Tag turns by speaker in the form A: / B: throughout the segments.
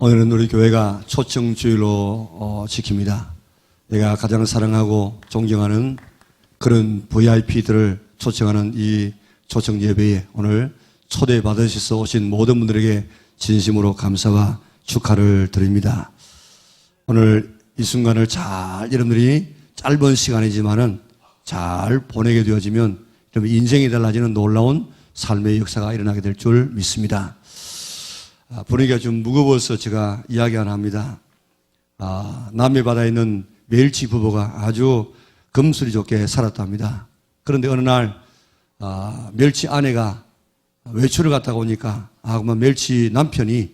A: 오늘은 우리 교회가 초청주일로 지킵니다. 내가 가장 사랑하고 존경하는 그런 VIP들을 초청하는 이 초청 예배에 오늘 초대받으셔서 오신 모든 분들에게 진심으로 감사와 축하를 드립니다. 오늘 이 순간을 잘 여러분들이 짧은 시간이지만은 잘 보내게 되어지면 인생이 달라지는 놀라운 삶의 역사가 일어나게 될 줄 믿습니다. 분위기가 좀 무거워서 제가 이야기 하나 합니다. 남해바다에 있는 멸치 부부가 아주 금슬이 좋게 살았답니다. 그런데 어느 날 멸치 아내가 외출을 갔다가 오니까 그만 멸치 남편이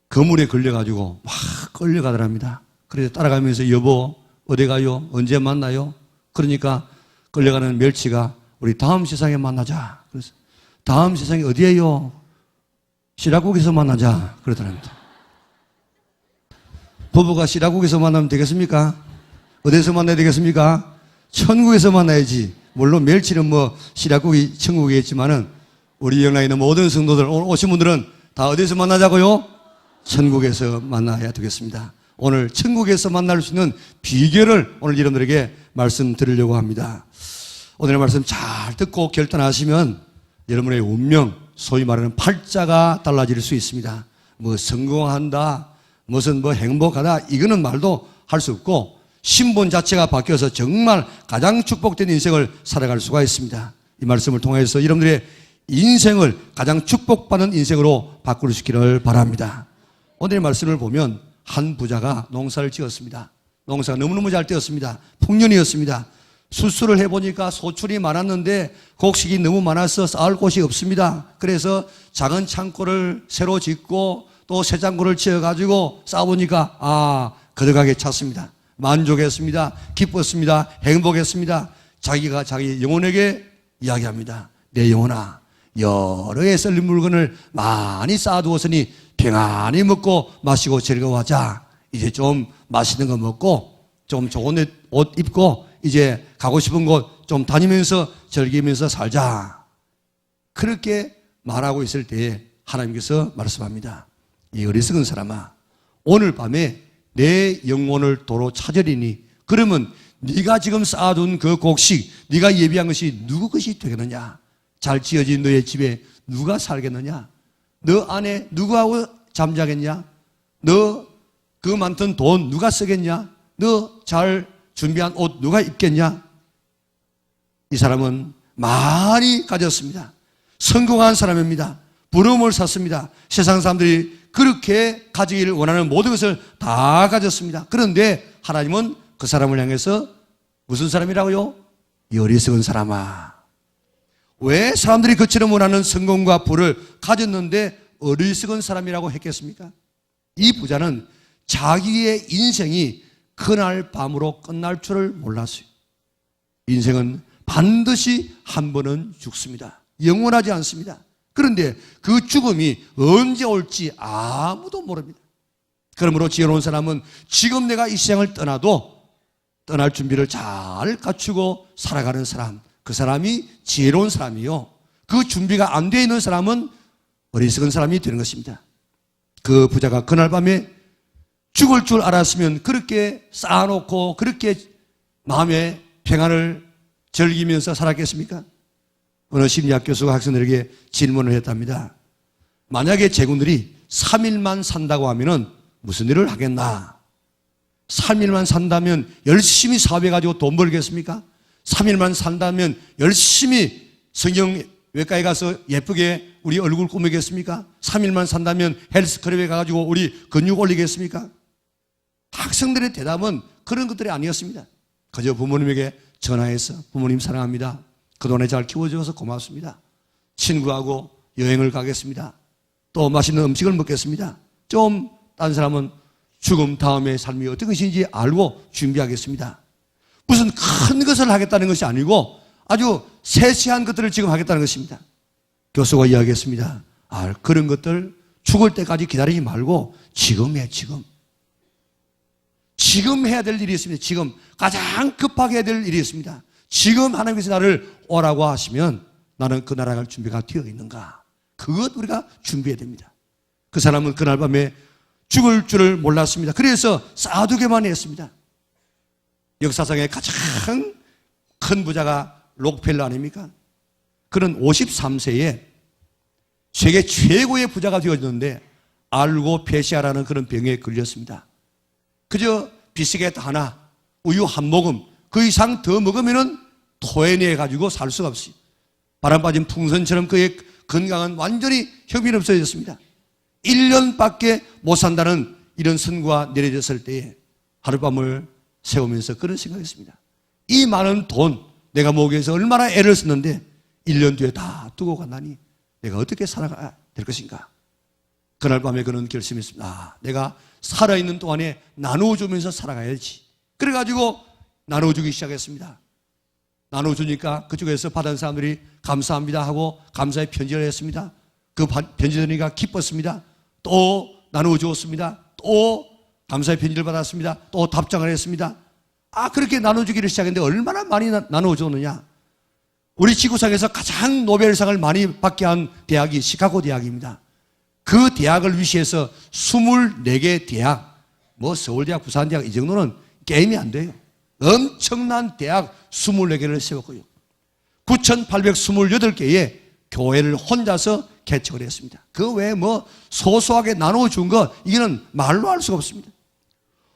A: 그물에 걸려가지고 막 끌려가더랍니다. 그래서 따라가면서 여보 어디 가요? 언제 만나요? 그러니까 끌려가는 멸치가 우리 다음 세상에 만나자. 그래서 다음 세상이 어디예요? 시라국에서 만나자 그러더랍니다. 부부가 시라국에서 만나면 되겠습니까? 어디서 만나야 되겠습니까? 천국에서 만나야지. 물론 멸치는 시라국이 천국이겠지만은 우리 영락에 있는 모든 성도들 오늘 오신 분들은 다 어디서 만나자고요? 천국에서 만나야 되겠습니다. 오늘 천국에서 만날 수 있는 비결을 오늘 여러분들에게 말씀드리려고 합니다. 오늘의 말씀 잘 듣고 결단하시면 여러분의 운명, 소위 말하는 팔자가 달라질 수 있습니다. 성공한다, 무슨 행복하다, 이거는 말도 할 수 없고 신분 자체가 바뀌어서 정말 가장 축복된 인생을 살아갈 수가 있습니다. 이 말씀을 통해서 여러분들의 인생을 가장 축복받는 인생으로 바꿀 수 있기를 바랍니다. 오늘의 말씀을 보면 한 부자가 농사를 지었습니다. 농사가 너무너무 잘 되었습니다. 풍년이었습니다. 수술을 해보니까 소출이 많았는데 곡식이 너무 많아서 쌓을 곳이 없습니다. 그래서 작은 창고를 새로 짓고 또 새 창고를 지어가지고 쌓아보니까 거듭하게 찼습니다. 만족했습니다. 기뻤습니다. 행복했습니다. 자기가 자기 영혼에게 이야기합니다. 내 영혼아, 여러 해 썰린 물건을 많이 쌓아두었으니 평안히 먹고 마시고 즐거워하자. 이제 좀 맛있는 거 먹고 좀 좋은 옷 입고 이제 가고 싶은 곳 좀 다니면서 즐기면서 살자. 그렇게 말하고 있을 때에 하나님께서 말씀합니다. 이 어리석은 사람아, 오늘 밤에 내 영혼을 도로 찾으리니 그러면 네가 지금 쌓아둔 그 곡식, 네가 예비한 것이 누구 것이 되겠느냐? 잘 지어진 너의 집에 누가 살겠느냐? 너 안에 누구하고 잠자겠냐? 너 그 많던 돈 누가 쓰겠냐? 너 잘 준비한 옷 누가 입겠냐? 이 사람은 많이 가졌습니다. 성공한 사람입니다. 부러움을 샀습니다. 세상 사람들이 그렇게 가지기를 원하는 모든 것을 다 가졌습니다. 그런데 하나님은 그 사람을 향해서 무슨 사람이라고요? 이 어리석은 사람아. 왜 사람들이 그처럼 원하는 성공과 부를 가졌는데 어리석은 사람이라고 했겠습니까? 이 부자는 자기의 인생이 그날 밤으로 끝날 줄을 몰랐어요. 인생은 반드시 한 번은 죽습니다. 영원하지 않습니다. 그런데 그 죽음이 언제 올지 아무도 모릅니다. 그러므로 지혜로운 사람은 지금 내가 이 세상을 떠나도 떠날 준비를 잘 갖추고 살아가는 사람, 그 사람이 지혜로운 사람이요. 그 준비가 안 되어 있는 사람은 어리석은 사람이 되는 것입니다. 그 부자가 그날 밤에 죽을 줄 알았으면 그렇게 쌓아놓고 그렇게 마음의 평안을 즐기면서 살았겠습니까? 어느 심리학 교수가 학생들에게 질문을 했답니다. 만약에 제군들이 3일만 산다고 하면은 무슨 일을 하겠나? 3일만 산다면 열심히 사업해가지고 돈 벌겠습니까? 3일만 산다면 열심히 성형 외과에 가서 예쁘게 우리 얼굴 꾸미겠습니까? 3일만 산다면 헬스클럽에 가가지고 우리 근육 올리겠습니까? 학생들의 대답은 그런 것들이 아니었습니다. 그저 부모님에게 전화해서 부모님 사랑합니다. 그동안에 잘 키워줘서 고맙습니다. 친구하고 여행을 가겠습니다. 또 맛있는 음식을 먹겠습니다. 좀 다른 사람은 죽음 다음의 삶이 어떤 것인지 알고 준비하겠습니다. 무슨 큰 것을 하겠다는 것이 아니고 아주 세세한 것들을 지금 하겠다는 것입니다. 교수가 이야기했습니다. 그런 것들 죽을 때까지 기다리지 말고 지금 해, 지금. 지금 해야 될 일이 있습니다. 지금 가장 급하게 해야 될 일이 있습니다. 지금 하나님께서 나를 오라고 하시면 나는 그 나라 갈 준비가 되어 있는가? 그것 우리가 준비해야 됩니다. 그 사람은 그날 밤에 죽을 줄을 몰랐습니다. 그래서 쌓아두기만 했습니다. 역사상의 가장 큰 부자가 록펠러 아닙니까? 그는 53세에 세계 최고의 부자가 되어졌는데 알고페시아라는 그런 병에 걸렸습니다. 그저 비스켓 하나, 우유 한 모금, 그 이상 더 먹으면 토해내가지고 살 수가 없어요. 바람 빠진 풍선처럼 그의 건강은 완전히 형편없어졌습니다. 1년밖에 못 산다는 이런 선고가 내려졌을 때에 하룻밤을 세우면서 그런 생각했습니다. 이 많은 돈 내가 모으기 위해서 얼마나 애를 썼는데 1년 뒤에 다 두고 간다니 내가 어떻게 살아가야 될 것인가. 그날 밤에 그는 결심했습니다. 내가 살아있는 동안에 나누어주면서 살아가야지. 그래가지고 나누어주기 시작했습니다. 나눠주니까 그쪽에서 받은 사람들이 감사합니다 하고 감사의 편지를 했습니다. 그 편지 들으니까 기뻤습니다. 또 나눠주었습니다. 또 감사의 편지를 받았습니다. 또 답장을 했습니다. 그렇게 나눠주기를 시작했는데 얼마나 많이 나눠줬느냐. 우리 지구상에서 가장 노벨상을 많이 받게 한 대학이 시카고 대학입니다. 그 대학을 위시해서 24개 대학, 서울대학, 부산대학 이 정도는 게임이 안 돼요. 엄청난 대학 24개를 세웠고요. 9,828개의 교회를 혼자서 개척을 했습니다. 그 외에 소소하게 나눠준 거, 이거는 말로 할 수가 없습니다.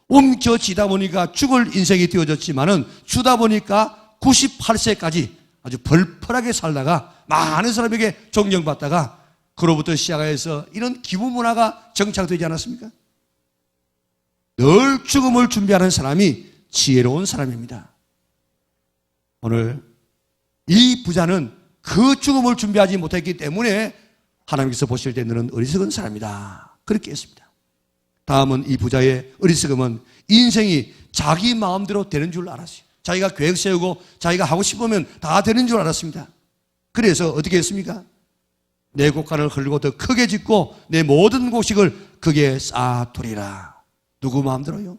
A: 움켜쥐다 보니까 죽을 인생이 되어졌지만은 주다 보니까 98세까지 아주 벌펄하게 살다가 많은 사람에게 존경받다가 그로부터 시작해서 이런 기부 문화가 정착되지 않았습니까? 늘 죽음을 준비하는 사람이 지혜로운 사람입니다. 오늘 이 부자는 그 죽음을 준비하지 못했기 때문에 하나님께서 보실 때 너는 어리석은 사람이다. 그렇게 했습니다. 다음은 이 부자의 어리석음은 인생이 자기 마음대로 되는 줄 알았어요. 자기가 계획 세우고 자기가 하고 싶으면 다 되는 줄 알았습니다. 그래서 어떻게 했습니까? 내 곡간을 흘리고 더 크게 짓고 내 모든 곡식을 거기에 쌓아두리라. 누구 마음대로요?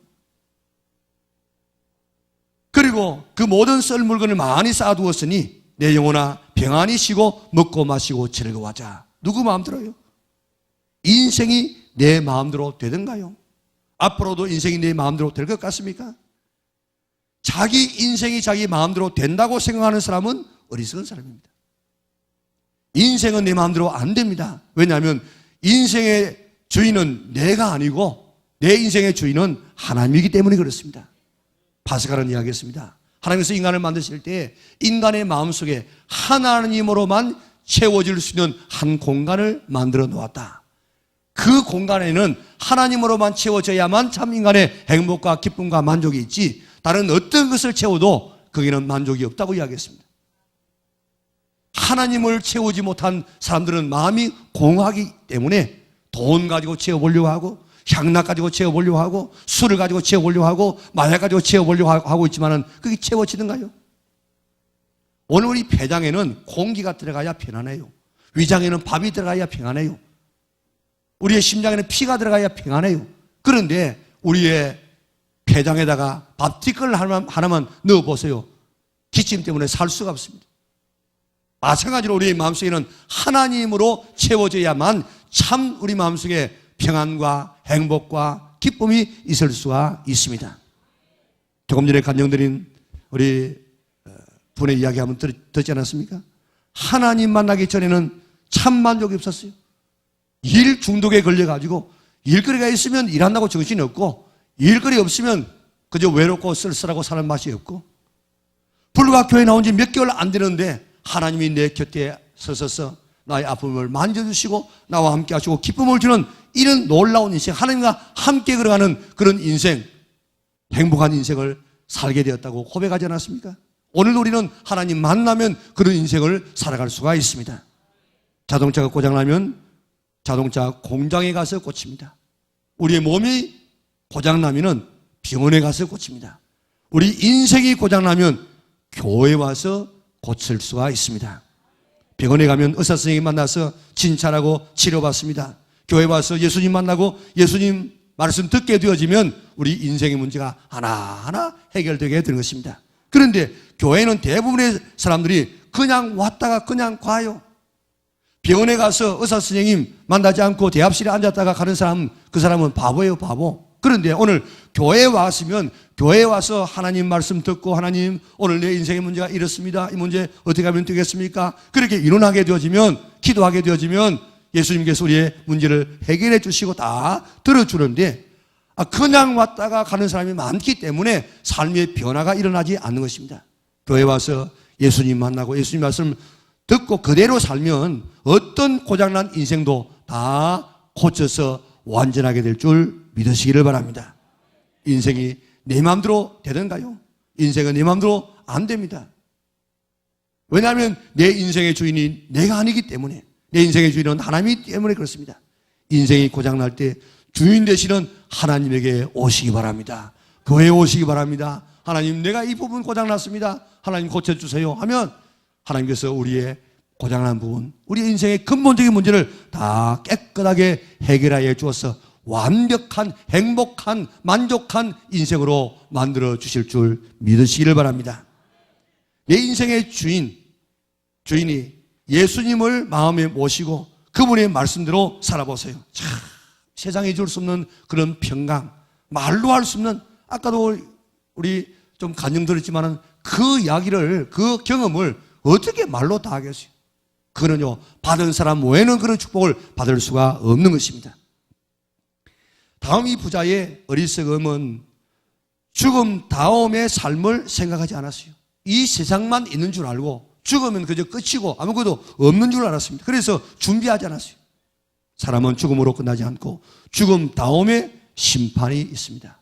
A: 그리고 그 모든 썰 물건을 많이 쌓아두었으니 내 영혼아 평안히 쉬고 먹고 마시고 즐거워하자. 누구 마음대로요? 인생이 내 마음대로 되던가요? 앞으로도 인생이 내 마음대로 될 것 같습니까? 자기 인생이 자기 마음대로 된다고 생각하는 사람은 어리석은 사람입니다. 인생은 내 마음대로 안 됩니다. 왜냐하면 인생의 주인은 내가 아니고 내 인생의 주인은 하나님이기 때문에 그렇습니다. 파스칼은 이야기했습니다. 하나님께서 인간을 만드실 때 인간의 마음속에 하나님으로만 채워질 수 있는 한 공간을 만들어 놓았다. 그 공간에는 하나님으로만 채워져야만 참 인간의 행복과 기쁨과 만족이 있지 다른 어떤 것을 채워도 거기는 만족이 없다고 이야기했습니다. 하나님을 채우지 못한 사람들은 마음이 공허하기 때문에 돈 가지고 채워보려고 하고 향락 가지고 채워보려고 하고 술을 가지고 채워보려고 하고 마약 가지고 채워보려고 하고 있지만은 그게 채워지는가요? 오늘 우리 폐장에는 공기가 들어가야 편안해요. 위장에는 밥이 들어가야 평안해요. 우리의 심장에는 피가 들어가야 평안해요. 그런데 우리의 폐장에다가 밥티끌 하나만 넣어보세요. 기침 때문에 살 수가 없습니다. 마찬가지로 우리 마음속에는 하나님으로 채워져야만 참 우리 마음속에 평안과 행복과 기쁨이 있을 수가 있습니다. 조금 전에 간증드린 우리 분의 이야기 한번 듣지 않았습니까? 하나님 만나기 전에는 참 만족이 없었어요. 일 중독에 걸려가지고 일거리가 있으면 일한다고 정신이 없고 일거리 없으면 그저 외롭고 쓸쓸하고 사는 맛이 없고 불과 교회 나온 지 몇 개월 안 되는데 하나님이 내 곁에 서서서 나의 아픔을 만져주시고 나와 함께 하시고 기쁨을 주는 이런 놀라운 인생, 하나님과 함께 걸어가는 그런 인생, 행복한 인생을 살게 되었다고 고백하지 않았습니까? 오늘 우리는 하나님 만나면 그런 인생을 살아갈 수가 있습니다. 자동차가 고장나면 자동차 공장에 가서 고칩니다. 우리의 몸이 고장나면 병원에 가서 고칩니다. 우리 인생이 고장나면 교회에 와서 고칠 수가 있습니다. 병원에 가면 의사 선생님 만나서 진찰하고 치료받습니다. 교회 와서 예수님 만나고 예수님 말씀 듣게 되어지면 우리 인생의 문제가 하나하나 해결되게 되는 것입니다. 그런데 교회는 대부분의 사람들이 그냥 왔다가 그냥 가요. 병원에 가서 의사 선생님 만나지 않고 대합실에 앉았다가 가는 사람, 그 사람은 바보예요, 바보. 그런데 오늘 교회에 왔으면 교회에 와서 하나님 말씀 듣고, 하나님 오늘 내 인생의 문제가 이렇습니다, 이 문제 어떻게 하면 되겠습니까? 그렇게 의논하게 되어지면, 기도하게 되어지면 예수님께서 우리의 문제를 해결해 주시고 다 들어주는데, 그냥 왔다가 가는 사람이 많기 때문에 삶의 변화가 일어나지 않는 것입니다. 교회 와서 예수님 만나고 예수님 말씀 듣고 그대로 살면 어떤 고장난 인생도 다 고쳐서 완전하게 될 줄 믿으시기를 바랍니다. 인생이 내 마음대로 되던가요? 인생은 내 마음대로 안 됩니다. 왜냐하면 내 인생의 주인이 내가 아니기 때문에, 내 인생의 주인은 하나님이기 때문에 그렇습니다. 인생이 고장날 때 주인 되시는 하나님에게 오시기 바랍니다. 교회에 오시기 바랍니다. 하나님, 내가 이 부분 고장났습니다, 하나님 고쳐주세요 하면 하나님께서 우리의 고장난 부분, 우리의 인생의 근본적인 문제를 다 깨끗하게 해결하여 주어서 완벽한, 행복한, 만족한 인생으로 만들어 주실 줄 믿으시기를 바랍니다. 내 인생의 주인이 예수님을 마음에 모시고 그분의 말씀대로 살아보세요. 참, 세상에 줄 수 없는 그런 평강, 말로 할 수 없는, 아까도 우리 좀 간증 들었지만은 그 이야기를, 그 경험을 어떻게 말로 다 하겠어요? 그거는요, 받은 사람 외에는 그런 축복을 받을 수가 없는 것입니다. 다음 이 부자의 어리석음은 죽음 다음의 삶을 생각하지 않았어요. 이 세상만 있는 줄 알고 죽으면 그저 끝이고 아무것도 없는 줄 알았습니다. 그래서 준비하지 않았어요. 사람은 죽음으로 끝나지 않고 죽음 다음에 심판이 있습니다.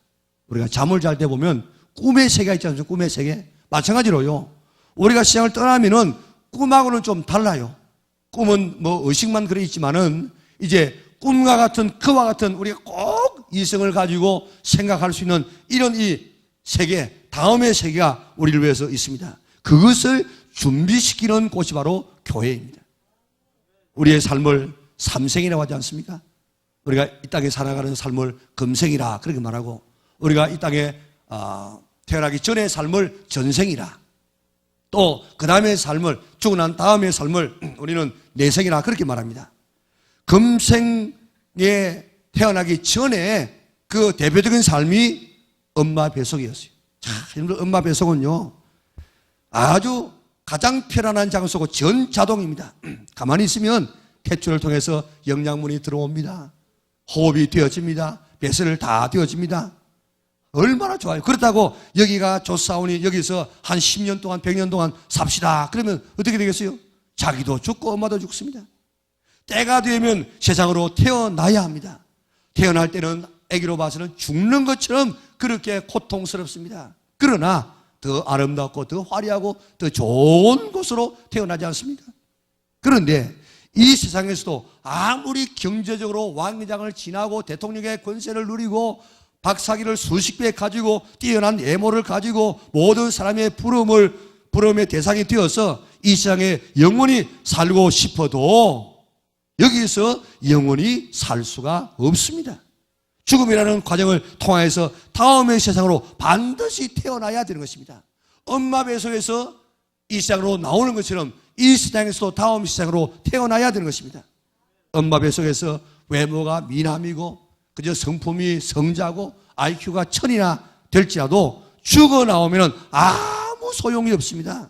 A: 우리가 잠을 잘 때 보면 꿈의 세계가 있지 않습니까? 꿈의 세계. 마찬가지로요, 우리가 세상을 떠나면은 꿈하고는 좀 달라요. 꿈은 뭐 의식만 그래 있지만은 이제 꿈과 같은, 그와 같은 우리가 꼭 이성을 가지고 생각할 수 있는 이런 이 세계, 다음의 세계가 우리를 위해서 있습니다. 그것을 준비시키는 곳이 바로 교회입니다. 우리의 삶을 삼생이라고 하지 않습니까? 우리가 이 땅에 살아가는 삶을 금생이라 그렇게 말하고, 우리가 이 땅에 태어나기 전의 삶을 전생이라, 또 그 다음의 삶을, 죽고 난 다음의 삶을 우리는 내생이라 그렇게 말합니다. 금생에 태어나기 전에 그 대표적인 삶이 엄마 뱃속이었어요. 자, 여러분들, 엄마 뱃속은요 아주 가장 편안한 장소고 전자동입니다. 가만히 있으면 탯줄을 통해서 영양분이 들어옵니다. 호흡이 되어집니다. 뱃을 다 되어집니다. 얼마나 좋아요. 그렇다고 여기가 좋사오니 여기서 한 10년 동안 100년 동안 삽시다 그러면 어떻게 되겠어요? 자기도 죽고 엄마도 죽습니다. 때가 되면 세상으로 태어나야 합니다. 태어날 때는 아기로 봐서는 죽는 것처럼 그렇게 고통스럽습니다. 그러나 더 아름답고 더 화려하고 더 좋은 곳으로 태어나지 않습니까? 그런데 이 세상에서도 아무리 경제적으로 왕장을 지나고 대통령의 권세를 누리고 박사기를 수십 배 가지고 뛰어난 외모를 가지고 모든 사람의 부러움의 대상이 되어서 이 세상에 영원히 살고 싶어도 여기서 영원히 살 수가 없습니다. 죽음이라는 과정을 통해서 다음의 세상으로 반드시 태어나야 되는 것입니다. 엄마 뱃속에서 이 세상으로 나오는 것처럼 이 세상에서도 다음 세상으로 태어나야 되는 것입니다. 엄마 뱃속에서 외모가 미남이고 그저 성품이 성자고 IQ가 1000이나 될지라도 죽어 나오면 아무 소용이 없습니다.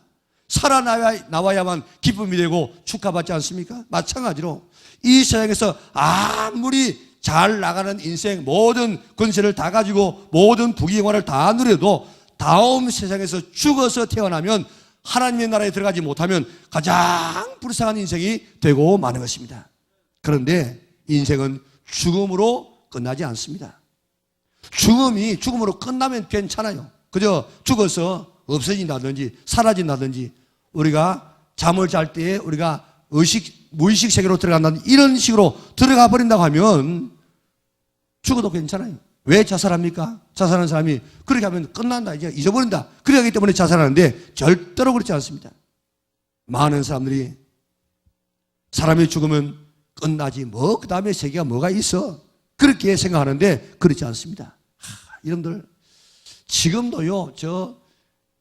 A: 살아나와야만 기쁨이 되고 축하받지 않습니까? 마찬가지로 이 세상에서 아무리 잘 나가는 인생, 모든 권세를 다 가지고 모든 부귀영화를 다 누려도 다음 세상에서 죽어서 태어나면 하나님의 나라에 들어가지 못하면 가장 불쌍한 인생이 되고 마는 것입니다. 그런데 인생은 죽음으로 끝나지 않습니다. 죽음으로 끝나면 괜찮아요. 그저 죽어서 없어진다든지 사라진다든지, 우리가 잠을 잘 때 우리가 무의식 세계로 들어간다는 이런 식으로 들어가 버린다고 하면 죽어도 괜찮아요. 왜 자살합니까? 자살하는 사람이 그렇게 하면 끝난다, 이제 잊어버린다, 그렇게 하기 때문에 자살하는데 절대로 그렇지 않습니다. 많은 사람들이 사람이 죽으면 끝나지, 뭐 그 다음에 세계가 뭐가 있어, 그렇게 생각하는데 그렇지 않습니다. 여러분들, 지금도요 저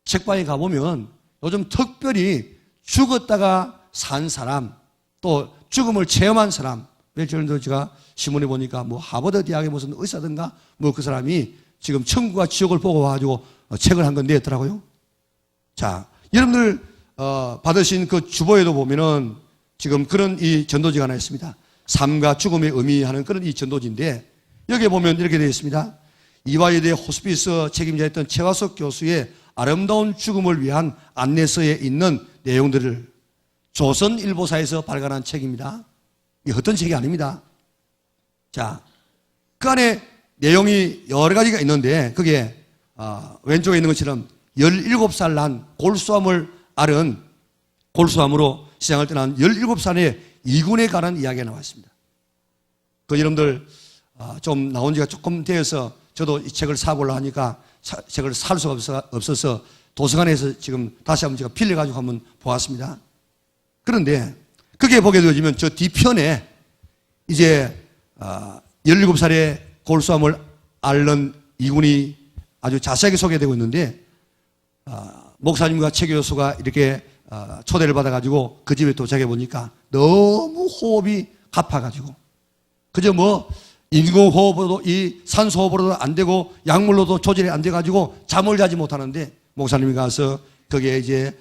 A: 책방에 가보면 요즘 특별히 죽었다가 산 사람, 또 죽음을 체험한 사람, 며칠 제가 신문에 보니까 뭐 하버드 대학의 무슨 의사든가 뭐 그 사람이 지금 천국과 지옥을 보고 와가지고 책을 한 건 냈더라고요. 자, 여러분들 받으신 그 주보에도 보면은 지금 그런 이 전도지가 하나 있습니다. 삶과 죽음의 의미하는 그런 이 전도지인데 여기에 보면 이렇게 되어 있습니다. 이화여대 호스피스 책임자였던 최화석 교수의 아름다운 죽음을 위한 안내서에 있는 내용들을 조선일보사에서 발간한 책입니다. 이 어떤 책이 아닙니다. 자, 그 안에 내용이 여러 가지가 있는데 그게 왼쪽에 있는 것처럼 17살 난 골수암을 앓은 골수암으로 시장을 떠난 17살의 이군에 관한 이야기가 나와 있습니다. 그 여러분들 좀 나온 지가 조금 되어서 저도 이 책을 사보려고 하니까 책을 살 수가 없어서 도서관에서 지금 다시 한번 제가 빌려가지고 한번 보았습니다. 그런데 그게 보게 되어지면 저 뒤편에 이제 17살의 골수암을 앓는 이군이 아주 자세하게 소개되고 있는데 목사님과 최 교수가 이렇게 초대를 받아가지고 그 집에 도착해 보니까 너무 호흡이 가파가지고 그저 뭐 인공호흡으로도 이 산소호흡으로도 안 되고 약물로도 조절이 안 돼가지고 잠을 자지 못하는데 목사님이 가서 거기에 이제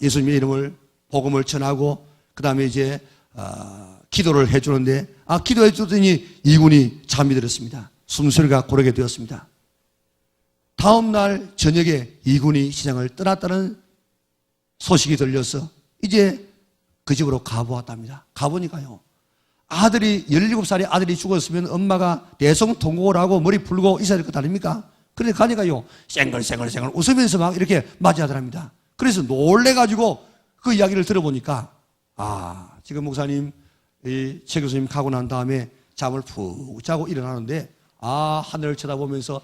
A: 예수님의 이름을 복음을 전하고 그 다음에 이제 기도를 해주는데 기도해 주더니 이군이 잠이 들었습니다. 숨소리가 고르게 되었습니다. 다음 날 저녁에 이군이 시장을 떠났다는 소식이 들려서 이제 그 집으로 가보았답니다. 가보니까요. 아들이 17살의 아들이 죽었으면 엄마가 대성통곡을 하고 머리 풀고 있어야 될 것 아닙니까? 그런데 가니까요. 쌩글쌩글 웃으면서 막 이렇게 맞이하더랍니다. 그래서 놀래가지고 그 이야기를 들어보니까 지금 목사님 최 교수님 가고 난 다음에 잠을 푹 자고 일어나는데 하늘을 쳐다보면서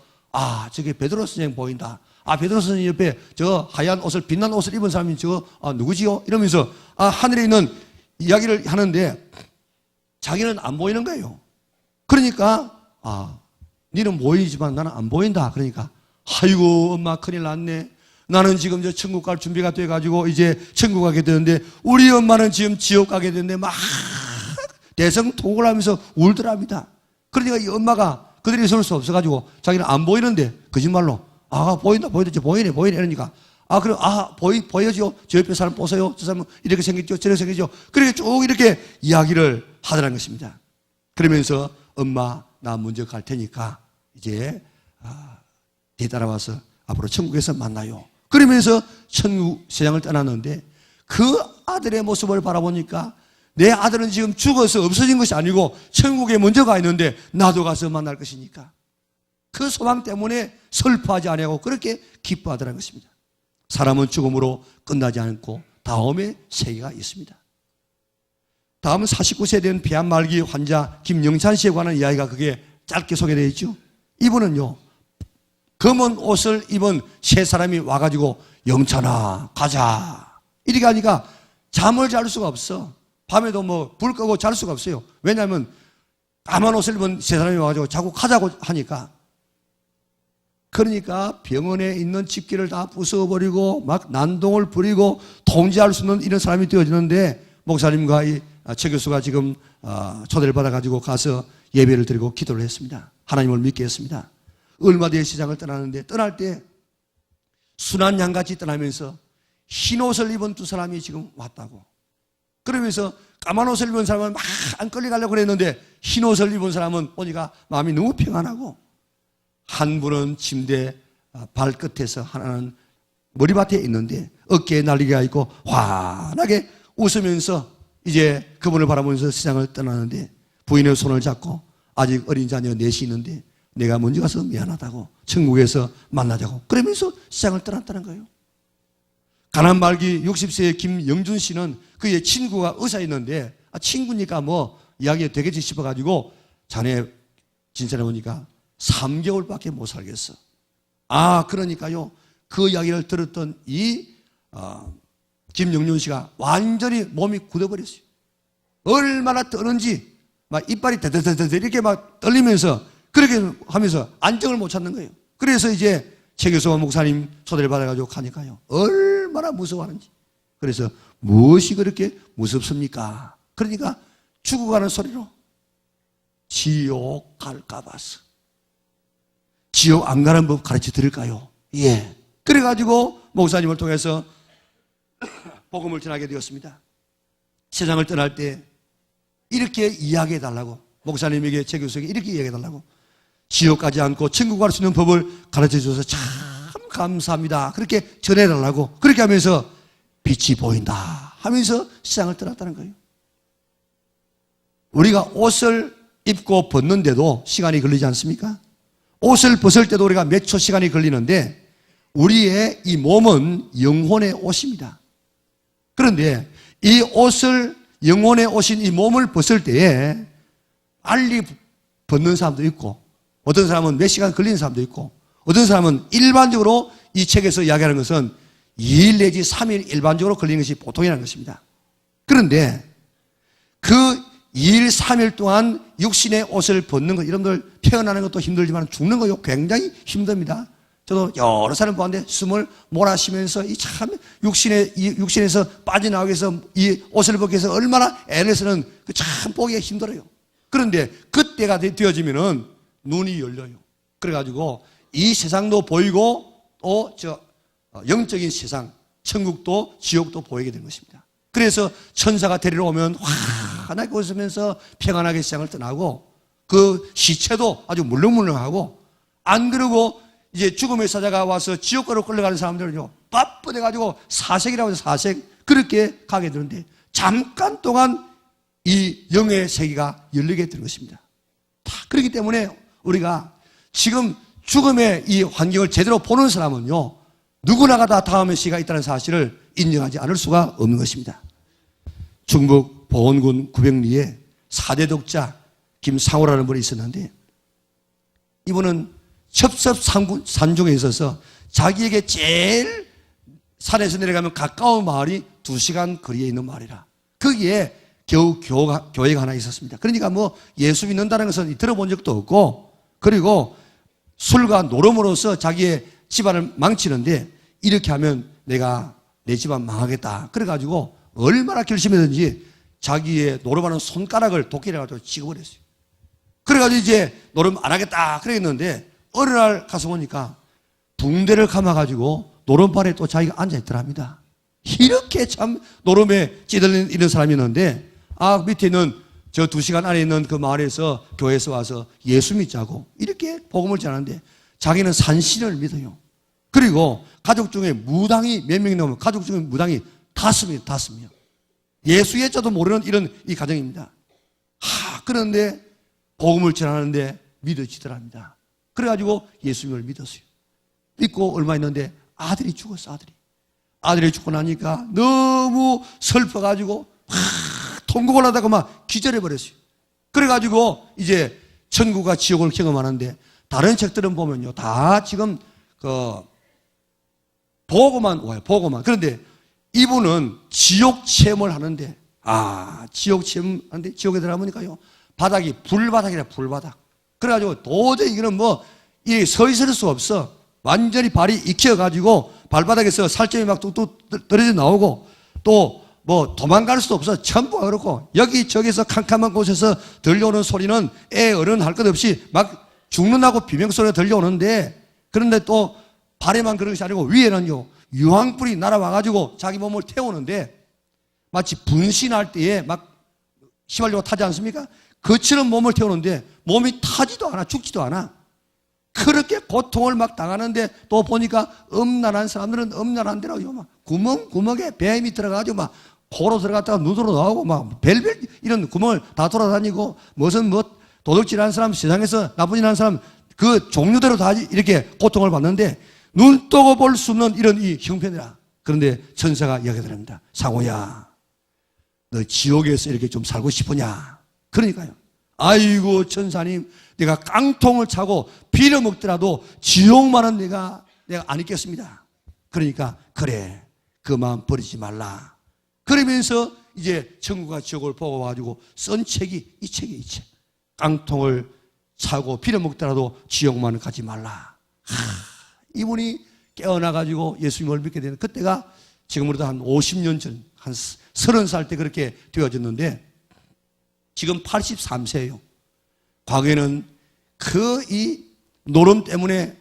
A: 저게 베드로 선생 보인다. 베드로 선생 옆에 저 하얀 옷을 빛난 옷을 입은 사람이 저 누구지요? 이러면서 하늘에 있는 이야기를 하는데 자기는 안 보이는 거예요. 그러니까 니는 보이지만 나는 안 보인다. 그러니까 아이고 엄마 큰일 났네. 나는 지금 저 천국 갈 준비가 돼가지고 이제 천국 가게 되는데 우리 엄마는 지금 지옥 가게 되는데 막 대성통곡을 하면서 울더랍니다. 그러니까 이 엄마가 그들이 있을 수 없어가지고 자기는 안 보이는데 거짓말로 보인다 저 보이네 이러니까 그럼 보여지요? 저 옆에 사람 보세요. 저 사람은 이렇게 생겼죠 저렇게 생겼죠. 그렇게 쭉 이렇게 이야기를 하더라는 것입니다. 그러면서 엄마 나 먼저 갈 테니까 이제 뒤따라와서 앞으로 천국에서 만나요. 그러면서 천국 세상을 떠났는데 그 아들의 모습을 바라보니까 내 아들은 지금 죽어서 없어진 것이 아니고 천국에 먼저 가 있는데 나도 가서 만날 것이니까 그 소망 때문에 슬퍼하지 아니하고 그렇게 기뻐하더라는 것입니다. 사람은 죽음으로 끝나지 않고 다음에 세계가 있습니다. 다음은 49세 된 폐암 말기 환자 김영찬 씨에 관한 이야기가 그게 짧게 소개되어 있죠. 이분은요 검은 옷을 입은 세 사람이 와가지고 영찬아 가자 이렇게 하니까 잠을 잘 수가 없어. 밤에도 뭐 불 끄고 잘 수가 없어요. 왜냐하면 까만 옷을 입은 세 사람이 와가지고 자꾸 가자고 하니까. 그러니까 병원에 있는 집기를 다 부숴버리고 막 난동을 부리고 통제할 수 없는 이런 사람이 되어지는데 목사님과 최 교수가 지금 초대를 받아가지고 가서 예배를 드리고 기도를 했습니다. 하나님을 믿게 했습니다. 얼마 뒤에 시장을 떠나는데 떠날 때 순한 양같이 떠나면서 흰 옷을 입은 두 사람이 지금 왔다고. 그러면서 까만 옷을 입은 사람은 막 안 끌려가려고 그랬는데 흰 옷을 입은 사람은 보니까 마음이 너무 평안하고 한 분은 침대 발끝에서 하나는 머리밭에 있는데 어깨에 날리기가 있고 환하게 웃으면서 이제 그분을 바라보면서 세상을 떠나는데 부인의 손을 잡고 아직 어린 자녀 넷이 있는데 내가 먼저 가서 미안하다고 천국에서 만나자고 그러면서 세상을 떠났다는 거예요. 가난 말기 60세의 김영준 씨는 그의 친구가 의사였는데 친구니까 뭐 이야기가 되겠지 싶어가지고 자네 진찰해 보니까 3개월밖에 못 살겠어. 그러니까요 그 이야기를 들었던 이 김영준 씨가 완전히 몸이 굳어버렸어요. 얼마나 떠는지 막 이빨이 더더더더 이렇게 막 떨리면서 그렇게 하면서 안정을 못 찾는 거예요. 그래서 이제 최 교수와 목사님 초대를 받아가지고 가니까요 얼마나 무서워하는지. 그래서 무엇이 그렇게 무섭습니까? 그러니까 죽어가는 소리로 지옥 갈까 봐서. 지옥 안 가는 법 가르쳐 드릴까요? 예. 그래가지고 목사님을 통해서 복음을 전하게 되었습니다. 세상을 떠날 때 이렇게 이야기해 달라고, 목사님에게 제 교수에게 이렇게 이야기해 달라고, 지옥 가지 않고 천국 갈 수 있는 법을 가르쳐 주셔서 참 감사합니다. 그렇게 전해 달라고, 그렇게 하면서 빛이 보인다 하면서 세상을 떠났다는 거예요. 우리가 옷을 입고 벗는데도 시간이 걸리지 않습니까? 옷을 벗을 때도 우리가 몇 초 시간이 걸리는데 우리의 이 몸은 영혼의 옷입니다. 그런데 이 옷을, 영혼의 옷인 이 몸을 벗을 때에 빨리 벗는 사람도 있고, 어떤 사람은 몇 시간 걸리는 사람도 있고, 어떤 사람은 일반적으로 이 책에서 이야기하는 것은 2일 내지 3일 일반적으로 걸리는 것이 보통이라는 것입니다. 그런데 그 2일, 3일 동안 육신의 옷을 벗는 것, 여러분들 태어나는 것도 힘들지만 죽는 거 굉장히 힘듭니다. 저도 여러 사람 보았는데 숨을 몰아쉬면서 이 참 육신에서 빠져나오기 위해서 이 옷을 벗기 위해서 얼마나 애를 쓰는 그 참 보기가 힘들어요. 그런데 그때가 되어지면은 눈이 열려요. 그래가지고 이 세상도 보이고 또 영적인 세상, 천국도 지옥도 보이게 된 것입니다. 그래서 천사가 데리러 오면 환하게 웃으면서 평안하게 세상을 떠나고, 그 시체도 아주 물렁물렁하고, 안 그러고 이제 죽음의 사자가 와서 지옥가로 끌려가는 사람들은요, 바쁘대가지고 사색이라고 해서 사색, 그렇게 가게 되는데 잠깐 동안 이 영의 세계가 열리게 되는 것입니다. 다 그렇기 때문에 우리가 지금 죽음의 이 환경을 제대로 보는 사람은요, 누구나가 다 다음의 시가 있다는 사실을 인정하지 않을 수가 없는 것입니다. 충북 보원군 구백리에 4대 독자 김상호라는 분이 있었는데, 이분은 첩섭산중에 있어서 자기에게 제일 산에서 내려가면 가까운 마을이 2시간 거리에 있는 마을이라, 거기에 겨우 교회가 하나 있었습니다. 그러니까 뭐 예수 믿는다는 것은 들어본 적도 없고, 그리고 술과 노름으로써 자기의 집안을 망치는데, 이렇게 하면 내가 내 집안 망하겠다. 그래가지고 얼마나 결심했는지 자기의 노름하는 손가락을 도끼를 가지고 찍어버렸어요. 그래가지고 이제 노름 안 하겠다 그랬는데, 어느 날 가서 보니까 붕대를 감아가지고 노름발에 또 자기가 앉아있더랍니다. 이렇게 참 노름에 찌들린 이런 사람이 있는데, 밑에 있는 저 2시간 안에 있는 그 마을에서 교회에서 와서 예수 믿자고 이렇게 복음을 전하는데, 자기는 산신을 믿어요. 그리고 가족 중에 무당이 몇 명이 나오면 가족 중에 무당이 5명. 예수 예자도 모르는 이런 이 가정입니다. 그런데 복음을 전하는데 믿어지더랍니다. 그래가지고 예수님을 믿었어요. 믿고 얼마 있는데 아들이 죽었어. 아들이 죽고 나니까 너무 슬퍼가지고 통곡을 하다가 막 기절해버렸어요. 그래가지고 이제 천국과 지옥을 경험하는데, 다른 책들은 보면요, 다 지금 보고만 와요. 보고만. 그런데 이분은 지옥 체험을 하는데, 지옥 체험하는데, 지옥에 들어가보니까요, 바닥이 불바닥이라, 불바닥. 그래가지고 도저히 이거는 뭐 서 있을 수 없어. 완전히 발이 익혀가지고 발바닥에서 살점이 막 뚝뚝 떨어져 나오고, 또 뭐 도망갈 수도 없어. 전부가 그렇고, 여기저기서 캄캄한 곳에서 들려오는 소리는 애 어른 할 것 없이 막 죽는다고 비명소리가 들려오는데, 그런데 또 발에만 그런 것이 아니고 위에는요, 유황불이 날아와가지고 자기 몸을 태우는데, 마치 분신할 때에 막 휘발유가 타지 않습니까? 그처럼 몸을 태우는데 몸이 타지도 않아, 죽지도 않아. 그렇게 고통을 막 당하는데, 또 보니까 음란한 사람들은 음란한 대로 막 구멍에 뱀이 들어가가지고 막 코로 들어갔다가 눈으로 나오고 막 별별 이런 구멍을 다 돌아다니고, 무슨 뭐 도둑질하는 사람, 세상에서 나쁜 일 하는 사람 그 종류대로 다 이렇게 고통을 받는데, 눈 뜨고 볼 수 없는 이런 이 형편이라. 그런데 천사가 이야기합니다. 상호야, 너 지옥에서 이렇게 좀 살고 싶으냐? 그러니까요, 아이고 천사님, 내가 깡통을 차고 빌어먹더라도 지옥만은 내가 안 있겠습니다. 그러니까 그래, 그 마음 버리지 말라. 그러면서 이제 천국과 지옥을 보고 와가지고 쓴 책이 이 책. 깡통을 차고 빌어먹더라도 지옥만은 가지 말라. 이분이 깨어나가지고 예수님을 믿게 되는 그때가 지금으로도 한 50년 전, 한 30살 때 그렇게 되어졌는데, 지금 83세예요. 과거에는 그 이 노름 때문에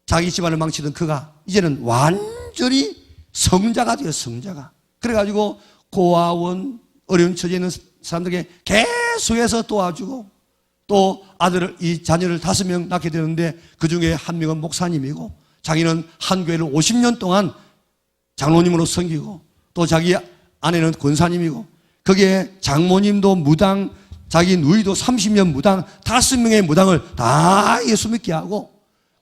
A: 자기 집안을 망치던 그가 이제는 완전히 성자가 되었어요. 성자가. 그래가지고 고아원 어려운 처지에 있는 사람들에게 계속해서 도와주고 또 아들을 이 자녀를 5명 낳게 되는데 그중에 한 명은 목사님이고 자기는 한 교회를 50년 동안 장로님으로 섬기고 또 자기 아내는 권사님이고 거기에 장모님도 무당, 자기 누이도 30년 무당, 5명의 무당을 다 예수 믿게 하고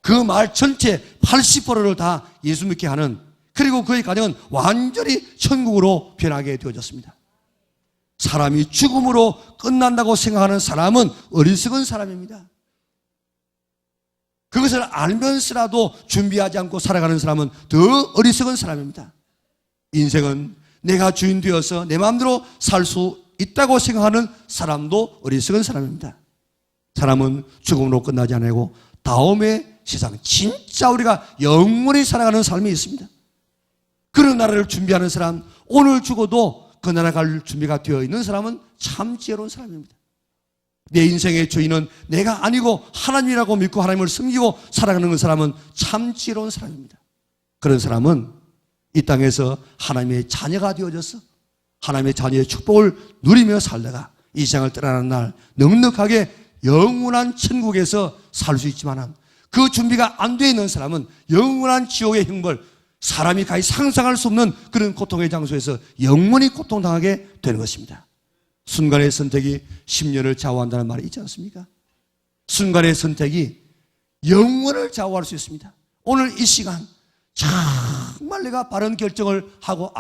A: 그 마을 전체 80%를 다 예수 믿게 하는, 그리고 그의 가정은 완전히 천국으로 변하게 되어졌습니다. 사람이 죽음으로 끝난다고 생각하는 사람은 어리석은 사람입니다. 그것을 알면서라도 준비하지 않고 살아가는 사람은 더 어리석은 사람입니다. 인생은 내가 주인 되어서 내 마음대로 살 수 있다고 생각하는 사람도 어리석은 사람입니다. 사람은 죽음으로 끝나지 않고 다음에 세상 진짜 우리가 영원히 살아가는 삶이 있습니다. 그런 나라를 준비하는 사람, 오늘 죽어도 그 나라 갈 준비가 되어 있는 사람은 참 지혜로운 사람입니다. 내 인생의 주인은 내가 아니고 하나님이라고 믿고 하나님을 섬기고 살아가는 그 사람은 참 지혜로운 사람입니다. 그런 사람은 이 땅에서 하나님의 자녀가 되어져서 하나님의 자녀의 축복을 누리며 살다가 이 세상을 떠나는 날 넉넉하게 영원한 천국에서 살 수 있지만 그 준비가 안 되어 있는 사람은 영원한 지옥의 형벌, 사람이 가히 상상할 수 없는 그런 고통의 장소에서 영원히 고통당하게 되는 것입니다. 순간의 선택이 10년을 좌우한다는 말이 있지 않습니까? 순간의 선택이 영원을 좌우할 수 있습니다. 오늘 이 시간 정말 내가 바른 결정을 하고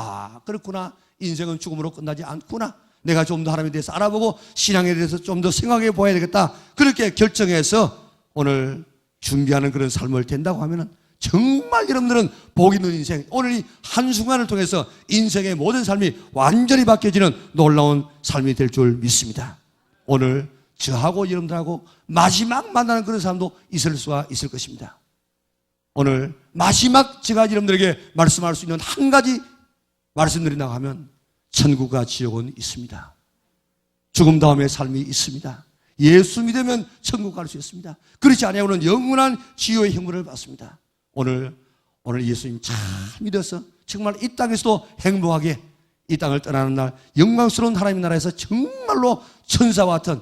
A: 그렇구나, 인생은 죽음으로 끝나지 않구나, 내가 좀 더 하나님에 대해서 알아보고 신앙에 대해서 좀 더 생각해 보아야 되겠다, 그렇게 결정해서 오늘 준비하는 그런 삶을 된다고 하면 정말 여러분들은 복 있는 인생, 오늘 이 한순간을 통해서 인생의 모든 삶이 완전히 바뀌어지는 놀라운 삶이 될 줄 믿습니다. 오늘 저하고 여러분들하고 마지막 만나는 그런 사람도 있을 수가 있을 것입니다. 오늘 마지막 제가 여러분들에게 말씀할 수 있는 한 가지 말씀드린다고 하면 천국과 지옥은 있습니다. 죽음 다음의 삶이 있습니다. 예수 믿으면 천국 갈 수 있습니다. 그렇지 않으면 영원한 지옥의 형벌을 받습니다. 오늘 예수님 잘 믿어서 정말 이 땅에서도 행복하게 이 땅을 떠나는 날 영광스러운 하나님의 나라에서 정말로 천사와 같은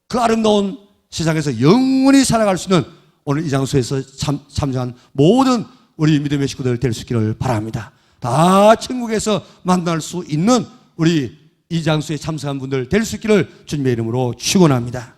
A: 그 아름다운 세상에서 영원히 살아갈 수 있는 오늘 이 장소에서 참여한 모든 우리 믿음의 식구들 될 수 있기를 바랍니다. 다 천국에서 만날 수 있는 우리 이 장소에 참석한 분들 될 수 있기를 주님의 이름으로 축원합니다.